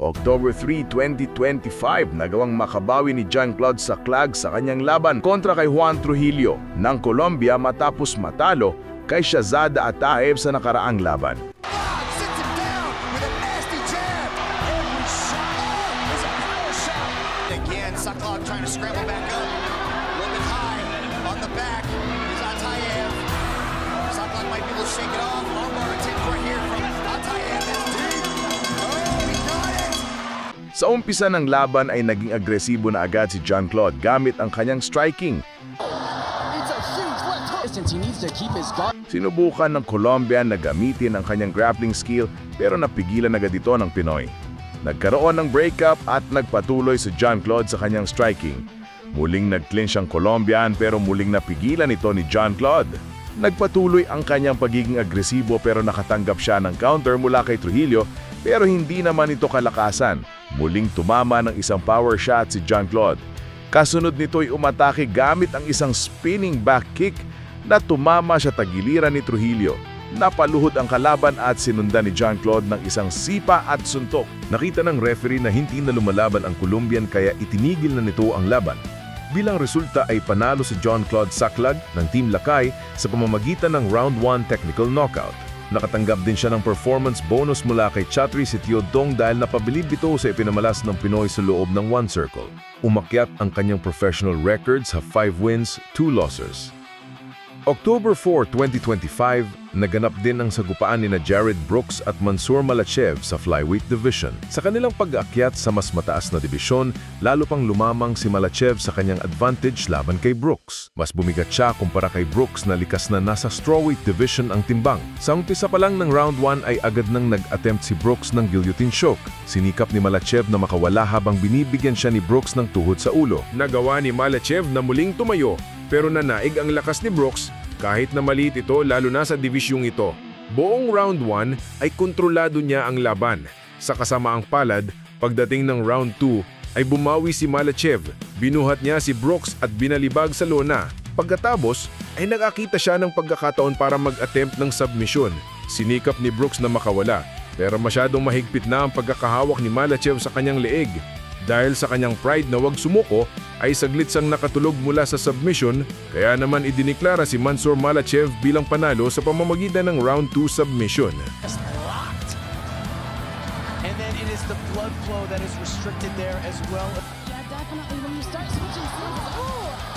October 3, 2025, nagawang makabawi ni Jean-Claude Saclag sa kanyang laban kontra kay Juan Trujillo ng Colombia matapos matalo kay Shahzada Ataeb sa nakaraang laban. Again, Saclag trying to scramble back up. A little bit high on the back is Ataeb. Saclag might be able to shake it off. Armbar attempt right here from Ataeb. That's deep. Oh, he got it! Sa umpisa ng laban ay naging agresibo na agad si Jean-Claude gamit ang kanyang striking. Sinubukan ng Colombian na gamitin ang kanyang grappling skill pero napigilan agad ito ng Pinoy. Nagkaroon ng breakup at nagpatuloy si Jean-Claude sa kanyang striking. Muling nag-clinch ang Colombian pero muling napigilan ito ni Jean-Claude. Nagpatuloy ang kanyang pagiging agresibo pero nakatanggap siya ng counter mula kay Trujillo pero hindi naman ito kalakasan. Muling tumama ng isang power shot si Jean-Claude. Kasunod nito'y umatake gamit ang isang spinning back kick na tumama siya tagiliran ni Trujillo. Napaluhod ang kalaban at sinundan ni Jean-Claude ng isang sipa at suntok. Nakita ng referee na hindi na lumalaban ang Colombian kaya itinigil na nito ang laban. Bilang resulta ay panalo si Jean-Claude Saclag ng Team Lakay sa pamamagitan ng Round 1 Technical Knockout. Nakatanggap din siya ng performance bonus mula kay Chatri Sitiodong dahil napabilib ito sa ipinamalas ng Pinoy sa loob ng One Circle. Umakyat ang kanyang professional records sa 5 wins, 2 losses. October 4, 2025, naganap din ang sagupaan ni Jared Brooks at Mansour Makhachev sa flyweight division. Sa kanilang pag-aakyat sa mas mataas na dibisyon, lalo pang lumamang si Makhachev sa kanyang advantage laban kay Brooks. Mas bumigat siya kumpara kay Brooks na likas na nasa strawweight division ang timbang. Sa umpisa pa lang ng round 1 ay agad nang nag-attempt si Brooks ng guillotine choke. Sinikap ni Makhachev na makawala habang binibigyan siya ni Brooks ng tuhod sa ulo. Nagawa ni Makhachev na muling tumayo pero nanaig ang lakas ni Brooks kahit na maliit ito lalo na sa divisyong ito. Buong round 1 ay kontrolado niya ang laban. Sa kasamaang palad, pagdating ng round 2 ay bumawi si Makhachev. Binuhat niya si Brooks at binalibag sa lona. Pagkatapos ay nakakita siya ng pagkakataon para mag-attempt ng submission. Sinikap ni Brooks na makawala pero masyadong mahigpit na ang pagkakahawak ni Makhachev sa kanyang leeg. Dahil sa kanyang pride na wag sumuko, ay saglit sang nakatulog mula sa submission, kaya naman idiniklara si Mansour Makhachev bilang panalo sa pamamagitan ng round 2 submission. And then it is the blood flow that is restricted there as well. Yeah, definitely. When you start switching sides, oh!